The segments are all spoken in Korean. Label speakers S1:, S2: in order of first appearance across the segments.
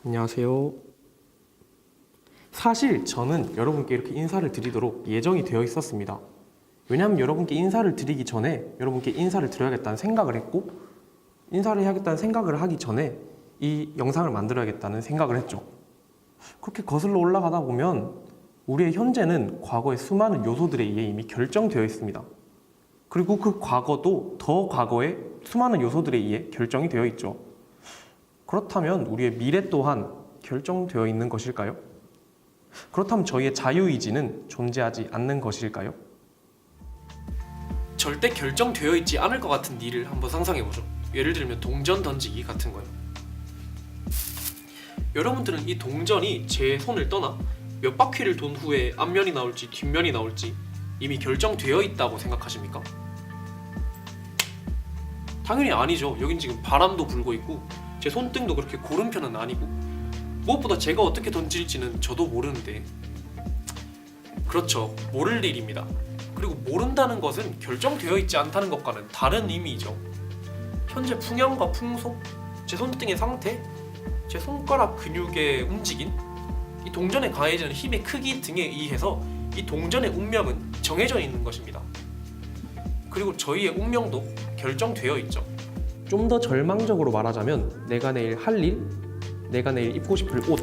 S1: 안녕하세요. 사실 저는 여러분께 이렇게 인사를 드리도록 예정이 되어 있었습니다. 왜냐하면 여러분께 인사를 드리기 전에 여러분께 인사를 드려야겠다는 생각을 했고, 인사를 해야겠다는 생각을 하기 전에 이 영상을 만들어야겠다는 생각을 했죠. 그렇게 거슬러 올라가다 보면 우리의 현재는 과거의 수많은 요소들에 의해 이미 결정되어 있습니다. 그리고 그 과거도 더 과거의 수많은 요소들에 의해 결정이 되어 있죠. 그렇다면 우리의 미래 또한 결정되어 있는 것일까요? 그렇다면 저희의 자유의지는 존재하지 않는 것일까요? 절대 결정되어 있지 않을 것 같은 일을 한번 상상해보죠. 예를 들면 동전 던지기 같은 거요. 여러분들은 이 동전이 제 손을 떠나 몇 바퀴를 돈 후에 앞면이 나올지 뒷면이 나올지 이미 결정되어 있다고 생각하십니까? 당연히 아니죠. 여긴 지금 바람도 불고 있고 제 손등도 그렇게 고른 편은 아니고 무엇보다 제가 어떻게 던질지는 저도 모르는데, 그렇죠, 모를 일입니다. 그리고 모른다는 것은 결정되어 있지 않다는 것과는 다른 의미이죠. 현재 풍향과 풍속, 제 손등의 상태, 제 손가락 근육의 움직임, 이 동전에 가해지는 힘의 크기 등에 의해서 이 동전의 운명은 정해져 있는 것입니다. 그리고 저희의 운명도 결정되어 있죠. 좀 더 절망적으로 말하자면 내가 내일 할 일, 내가 내일 입고 싶을 옷,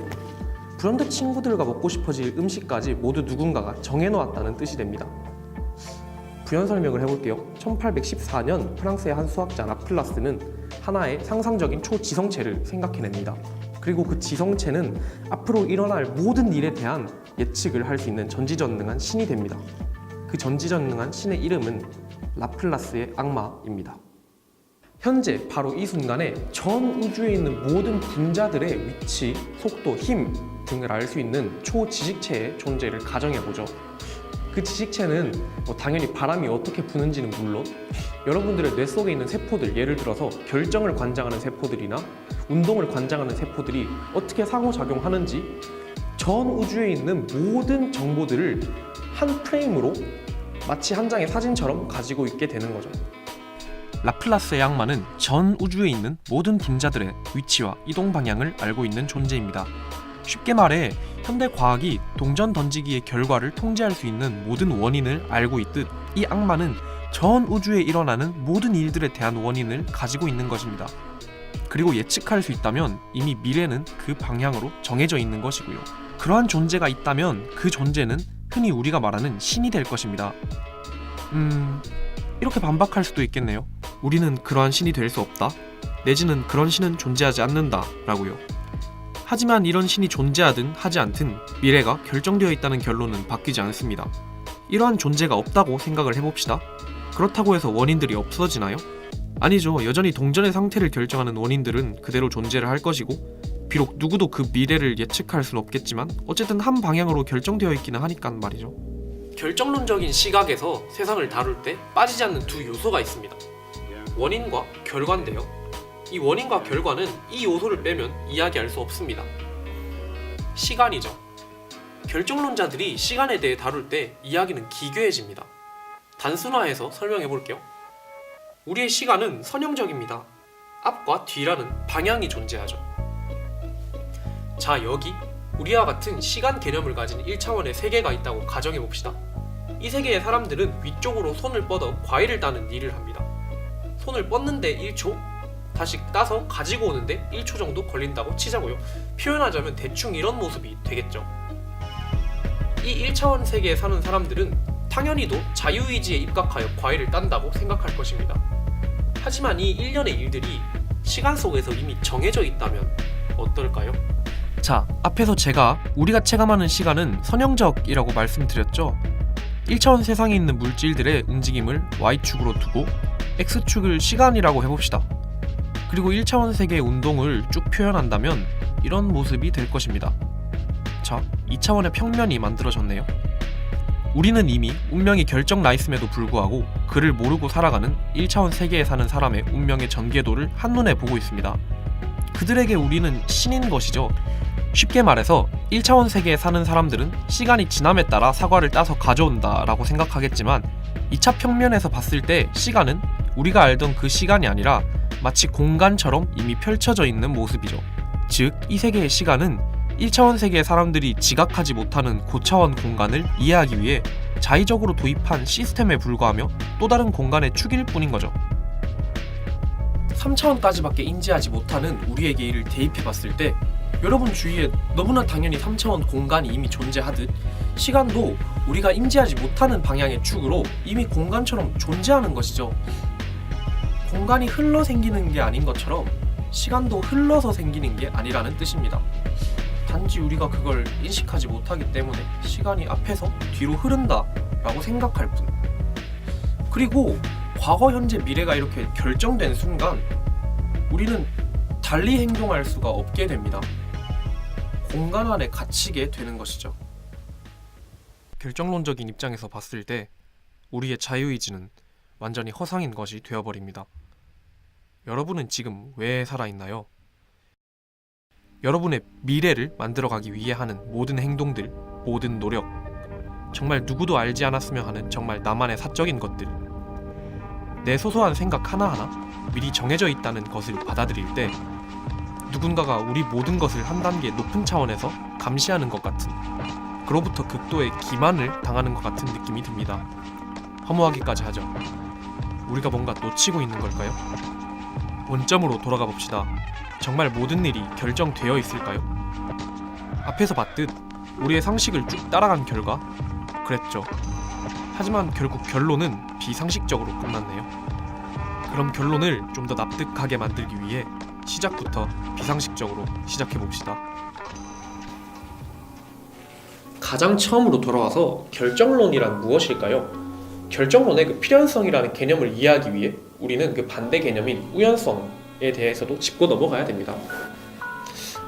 S1: 브런드 친구들과 먹고 싶어질 음식까지 모두 누군가가 정해놓았다는 뜻이 됩니다. 부연 설명을 해볼게요. 1814년 프랑스의 한 수학자 라플라스는 하나의 상상적인 초지성체를 생각해냅니다. 그리고 그 지성체는 앞으로 일어날 모든 일에 대한 예측을 할 수 있는 전지전능한 신이 됩니다. 그 전지전능한 신의 이름은 라플라스의 악마입니다. 현재 바로 이 순간에 전 우주에 있는 모든 분자들의 위치, 속도, 힘 등을 알 수 있는 초지식체의 존재를 가정해보죠. 그 지식체는 당연히 바람이 어떻게 부는지는 물론 여러분들의 뇌 속에 있는 세포들, 예를 들어서 결정을 관장하는 세포들이나 운동을 관장하는 세포들이 어떻게 상호작용하는지 전 우주에 있는 모든 정보들을 한 프레임으로 마치 한 장의 사진처럼 가지고 있게 되는 거죠. 라플라스의 악마는 전 우주에 있는 모든 분자들의 위치와 이동 방향을 알고 있는 존재입니다. 쉽게 말해 현대 과학이 동전 던지기의 결과를 통제할 수 있는 모든 원인을 알고 있듯 이 악마는 전 우주에 일어나는 모든 일들에 대한 원인을 가지고 있는 것입니다. 그리고 예측할 수 있다면 이미 미래는 그 방향으로 정해져 있는 것이고요. 그러한 존재가 있다면 그 존재는 흔히 우리가 말하는 신이 될 것입니다. 이렇게 반박할 수도 있겠네요. 우리는 그러한 신이 될 수 없다, 내지는 그런 신은 존재하지 않는다 라고요. 하지만 이런 신이 존재하든 하지 않든 미래가 결정되어 있다는 결론은 바뀌지 않습니다. 이러한 존재가 없다고 생각을 해봅시다. 그렇다고 해서 원인들이 없어지나요? 아니죠. 여전히 동전의 상태를 결정하는 원인들은 그대로 존재를 할 것이고, 비록 누구도 그 미래를 예측할 수는 없겠지만 어쨌든 한 방향으로 결정되어 있기는 하니까 말이죠. 결정론적인 시각에서 세상을 다룰 때 빠지지 않는 두 요소가 있습니다. 원인과 결과인데요. 이 원인과 결과는 이 요소를 빼면 이야기할 수 없습니다. 시간이죠. 결정론자들이 시간에 대해 다룰 때 이야기는 기괴해집니다. 단순화해서 설명해 볼게요. 우리의 시간은 선형적입니다. 앞과 뒤라는 방향이 존재하죠. 자, 여기 우리와 같은 시간 개념을 가진 1차원의 세계가 있다고 가정해 봅시다. 이 세계의 사람들은 위쪽으로 손을 뻗어 과일을 따는 일을 합니다. 손을 뻗는데 1초, 다시 따서 가지고 오는데 1초 정도 걸린다고 치자고요. 표현하자면 대충 이런 모습이 되겠죠. 이 1차원 세계에 사는 사람들은 당연히도 자유의지에 입각하여 과일을 딴다고 생각할 것입니다. 하지만 이 일련의 일들이 시간 속에서 이미 정해져 있다면 어떨까요? 자, 앞에서 제가 우리가 체감하는 시간은 선형적이라고 말씀드렸죠. 1차원 세상에 있는 물질들의 움직임을 Y축으로 두고 X축을 시간이라고 해봅시다. 그리고 1차원 세계의 운동을 쭉 표현한다면 이런 모습이 될 것입니다. 자, 2차원의 평면이 만들어졌네요. 우리는 이미 운명이 결정 나 있음에도 불구하고 그를 모르고 살아가는 1차원 세계에 사는 사람의 운명의 전개도를 한눈에 보고 있습니다. 그들에게 우리는 신인 것이죠. 쉽게 말해서 1차원 세계에 사는 사람들은 시간이 지남에 따라 사과를 따서 가져온다 라고 생각하겠지만 2차 평면에서 봤을 때 시간은 우리가 알던 그 시간이 아니라 마치 공간처럼 이미 펼쳐져 있는 모습이죠. 즉, 이 세계의 시간은 1차원 세계의 사람들이 지각하지 못하는 고차원 공간을 이해하기 위해 자의적으로 도입한 시스템에 불과하며 또 다른 공간의 축일 뿐인 거죠. 3차원까지밖에 인지하지 못하는 우리에게 이를 대입해봤을 때 여러분 주위에 너무나 당연히 3차원 공간이 이미 존재하듯 시간도 우리가 인지하지 못하는 방향의 축으로 이미 공간처럼 존재하는 것이죠. 공간이 흘러 생기는 게 아닌 것처럼 시간도 흘러서 생기는 게 아니라는 뜻입니다. 단지 우리가 그걸 인식하지 못하기 때문에 시간이 앞에서 뒤로 흐른다 라고 생각할 뿐. 그리고 과거, 현재, 미래가 이렇게 결정된 순간 우리는 달리 행동할 수가 없게 됩니다. 공간 안에 갇히게 되는 것이죠. 결정론적인 입장에서 봤을 때 우리의 자유의지는 완전히 허상인 것이 되어버립니다. 여러분은 지금 왜 살아있나요? 여러분의 미래를 만들어가기 위해 하는 모든 행동들, 모든 노력, 정말 누구도 알지 않았으면 하는 정말 나만의 사적인 것들, 내 소소한 생각 하나하나 미리 정해져 있다는 것을 받아들일 때 누군가가 우리 모든 것을 한 단계 높은 차원에서 감시하는 것 같은, 그로부터 극도의 기만을 당하는 것 같은 느낌이 듭니다. 허무하기까지 하죠. 우리가 뭔가 놓치고 있는 걸까요? 원점으로 돌아가 봅시다. 정말 모든 일이 결정되어 있을까요? 앞에서 봤듯 우리의 상식을 쭉 따라간 결과 그랬죠. 하지만 결국 결론은 비상식적으로 끝났네요. 그럼 결론을 좀 더 납득하게 만들기 위해 시작부터 비상식적으로 시작해봅시다. 가장 처음으로 돌아와서 결정론이란 무엇일까요? 결정론의 그 필연성이라는 개념을 이해하기 위해 우리는 그 반대 개념인 우연성에 대해서도 짚고 넘어가야 됩니다.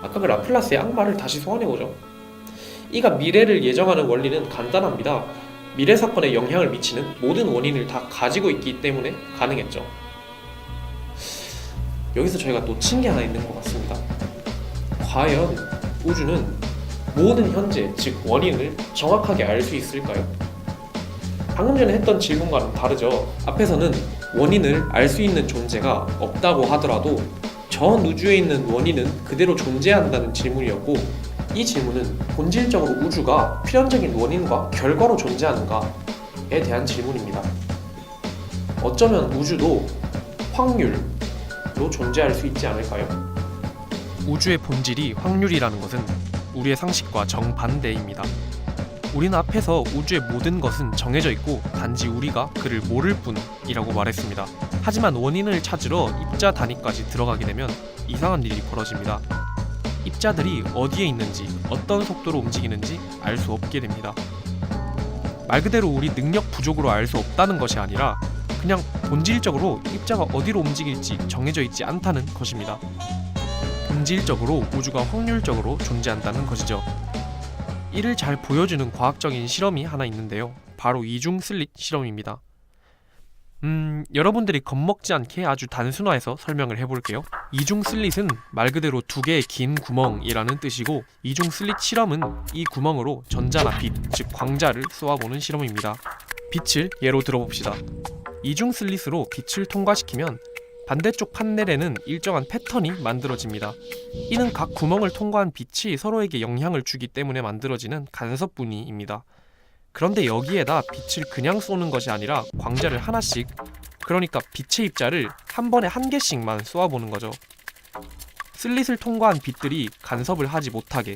S1: 아까 그 라플라스의 악마를 다시 소환해보죠. 이가 미래를 예정하는 원리는 간단합니다. 미래 사건에 영향을 미치는 모든 원인을 다 가지고 있기 때문에 가능했죠. 여기서 저희가 놓친 게 하나 있는 것 같습니다. 과연 우주는 모든 현재, 즉 원인을 정확하게 알 수 있을까요? 방금 전에 했던 질문과는 다르죠. 앞에서는 원인을 알 수 있는 존재가 없다고 하더라도 전 우주에 있는 원인은 그대로 존재한다는 질문이었고, 이 질문은 본질적으로 우주가 필연적인 원인과 결과로 존재하는가에 대한 질문입니다. 어쩌면 우주도 확률로 존재할 수 있지 않을까요? 우주의 본질이 확률이라는 것은 우리의 상식과 정반대입니다. 우리는 앞에서 우주의 모든 것은 정해져 있고 단지 우리가 그를 모를 뿐이라고 말했습니다. 하지만 원인을 찾으러 입자 단위까지 들어가게 되면 이상한 일이 벌어집니다. 입자들이 어디에 있는지, 어떤 속도로 움직이는지 알 수 없게 됩니다. 말 그대로 우리 능력 부족으로 알 수 없다는 것이 아니라 그냥 본질적으로 입자가 어디로 움직일지 정해져 있지 않다는 것입니다. 본질적으로 우주가 확률적으로 존재한다는 것이죠. 이를 잘 보여주는 과학적인 실험이 하나 있는데요. 바로 이중 슬릿 실험입니다. 여러분들이 겁먹지 않게 아주 단순화해서 설명을 해볼게요. 이중 슬릿은 말 그대로 두 개의 긴 구멍이라는 뜻이고, 이중 슬릿 실험은 이 구멍으로 전자나 빛, 즉 광자를 쏘아보는 실험입니다. 빛을 예로 들어봅시다. 이중 슬릿으로 빛을 통과시키면 반대쪽 판넬에는 일정한 패턴이 만들어집니다. 이는 각 구멍을 통과한 빛이 서로에게 영향을 주기 때문에 만들어지는 간섭분위입니다. 그런데 여기에다 빛을 그냥 쏘는 것이 아니라 광자를 하나씩, 그러니까 빛의 입자를 한 번에 한 개씩만 쏘아보는 거죠. 슬릿을 통과한 빛들이 간섭을 하지 못하게.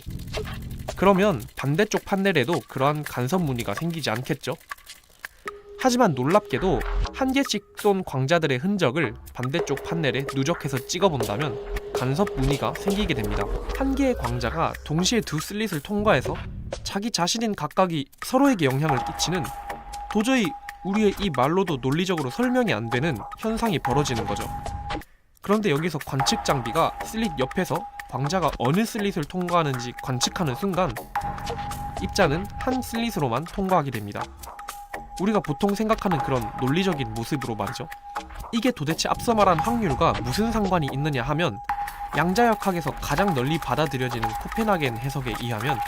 S1: 그러면 반대쪽 판넬에도 그러한 간섭 무늬가 생기지 않겠죠? 하지만 놀랍게도 한 개씩 쏜 광자들의 흔적을 반대쪽 판넬에 누적해서 찍어본다면 간섭 무늬가 생기게 됩니다. 한 개의 광자가 동시에 두 슬릿을 통과해서 자기 자신인 각각이 서로에게 영향을 끼치는, 도저히 우리의 이 말로도 논리적으로 설명이 안 되는 현상이 벌어지는 거죠. 그런데 여기서 관측 장비가 슬릿 옆에서 광자가 어느 슬릿을 통과하는지 관측하는 순간 입자는 한 슬릿으로만 통과하게 됩니다. 우리가 보통 생각하는 그런 논리적인 모습으로 말이죠. 이게 도대체 앞서 말한 확률과 무슨 상관이 있느냐 하면, 양자역학에서 가장 널리 받아들여지는 코펜하겐 해석에 의하면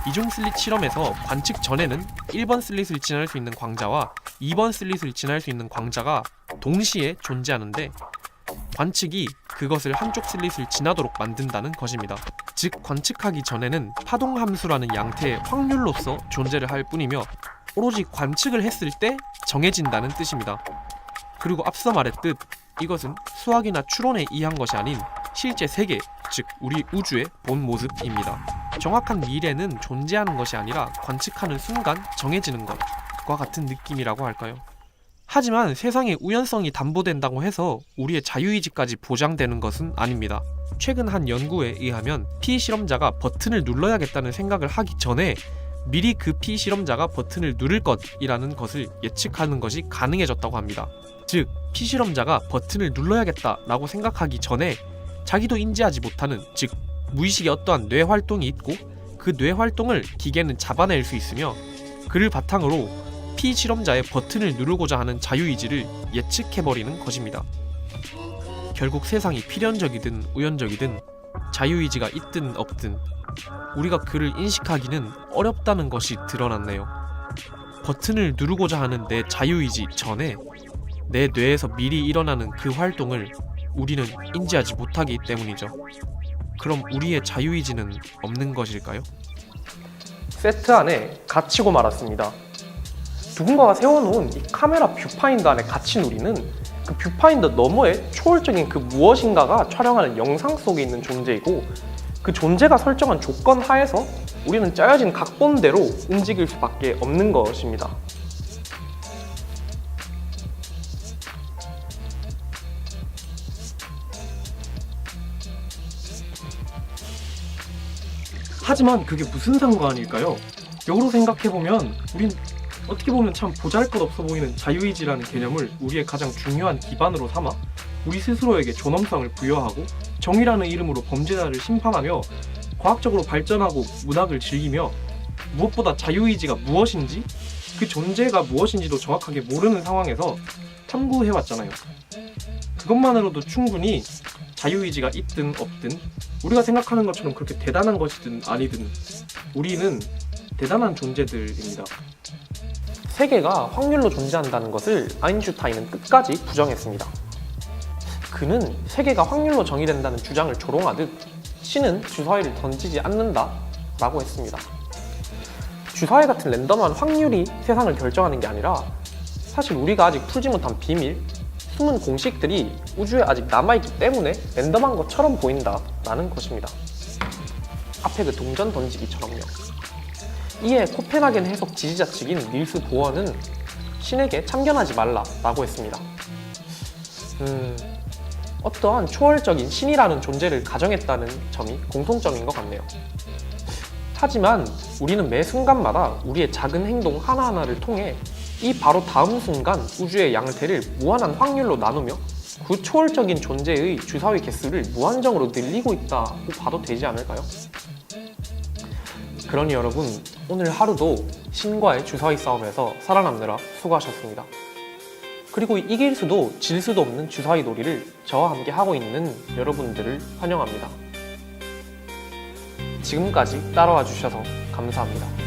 S1: 이중 슬릿 실험에서 관측 전에는 1번 슬릿을 지날 수 있는 광자와 2번 슬릿을 지날 수 있는 광자가 동시에 존재하는데, 관측이 그것을 한쪽 슬릿을 지나도록 만든다는 것입니다. 즉 관측하기 전에는 파동함수라는 양태의 확률로서 존재를 할 뿐이며 오로지 관측을 했을 때 정해진다는 뜻입니다. 그리고 앞서 말했듯 이것은 수학이나 추론에 의한 것이 아닌 실제 세계, 즉 우리 우주의 본 모습입니다. 정확한 미래는 존재하는 것이 아니라 관측하는 순간 정해지는 것과 같은 느낌이라고 할까요? 하지만 세상의 우연성이 담보된다고 해서 우리의 자유의지까지 보장되는 것은 아닙니다. 최근 한 연구에 의하면 피실험자가 버튼을 눌러야겠다는 생각을 하기 전에 미리 그 피실험자가 버튼을 누를 것이라는 것을 예측하는 것이 가능해졌다고 합니다. 즉 피실험자가 버튼을 눌러야겠다라고 생각하기 전에 자기도 인지하지 못하는, 즉 무의식의 어떠한 뇌활동이 있고 그 뇌활동을 기계는 잡아낼 수 있으며 그를 바탕으로 피실험자의 버튼을 누르고자 하는 자유의지를 예측해버리는 것입니다. 결국 세상이 필연적이든 우연적이든 자유의지가 있든 없든 우리가 그를 인식하기는 어렵다는 것이 드러났네요. 버튼을 누르고자 하는 내 자유의지 전에 내 뇌에서 미리 일어나는 그 활동을 우리는 인지하지 못하기 때문이죠. 그럼 우리의 자유의지는 없는 것일까요?
S2: 세트 안에 갇히고 말았습니다. 누군가가 세워놓은 이 카메라 뷰파인더 안에 갇힌 우리는 그 뷰파인더 너머에 초월적인 그 무엇인가가 촬영하는 영상 속에 있는 존재이고 그 존재가 설정한 조건 하에서 우리는 짜여진 각본대로 움직일 수밖에 없는 것입니다.
S3: 하지만 그게 무슨 상관일까요? 역으로 생각해보면 우린 어떻게 보면 참 보잘것없어 보이는 자유의지라는 개념을 우리의 가장 중요한 기반으로 삼아 우리 스스로에게 존엄성을 부여하고 정의라는 이름으로 범죄자를 심판하며 과학적으로 발전하고 문학을 즐기며 무엇보다 자유의지가 무엇인지 그 존재가 무엇인지도 정확하게 모르는 상황에서 탐구해왔잖아요. 그것만으로도 충분히 자유의지가 있든 없든 우리가 생각하는 것처럼 그렇게 대단한 것이든 아니든 우리는 대단한 존재들입니다.
S2: 세계가 확률로 존재한다는 것을 아인슈타인은 끝까지 부정했습니다. 그는 세계가 확률로 정의된다는 주장을 조롱하듯 신은 주사위를 던지지 않는다 라고 했습니다. 주사위 같은 랜덤한 확률이 세상을 결정하는 게 아니라 사실 우리가 아직 풀지 못한 비밀, 숨은 공식들이 우주에 아직 남아있기 때문에 랜덤한 것처럼 보인다라는 것입니다. 앞에 그 동전 던지기처럼요. 이에 코펜하겐 해석 지지자 측인 닐스 보어는 신에게 참견하지 말라라고 했습니다. 어떠한 초월적인 신이라는 존재를 가정했다는 점이 공통점인 것 같네요. 하지만 우리는 매 순간마다 우리의 작은 행동 하나하나를 통해 이 바로 다음 순간 우주의 양태를 무한한 확률로 나누며 그 초월적인 존재의 주사위 개수를 무한정으로 늘리고 있다고 봐도 되지 않을까요? 그러니 여러분, 오늘 하루도 신과의 주사위 싸움에서 살아남느라 수고하셨습니다. 그리고 이길 수도 질 수도 없는 주사위 놀이를 저와 함께 하고 있는 여러분들을 환영합니다. 지금까지 따라와 주셔서 감사합니다.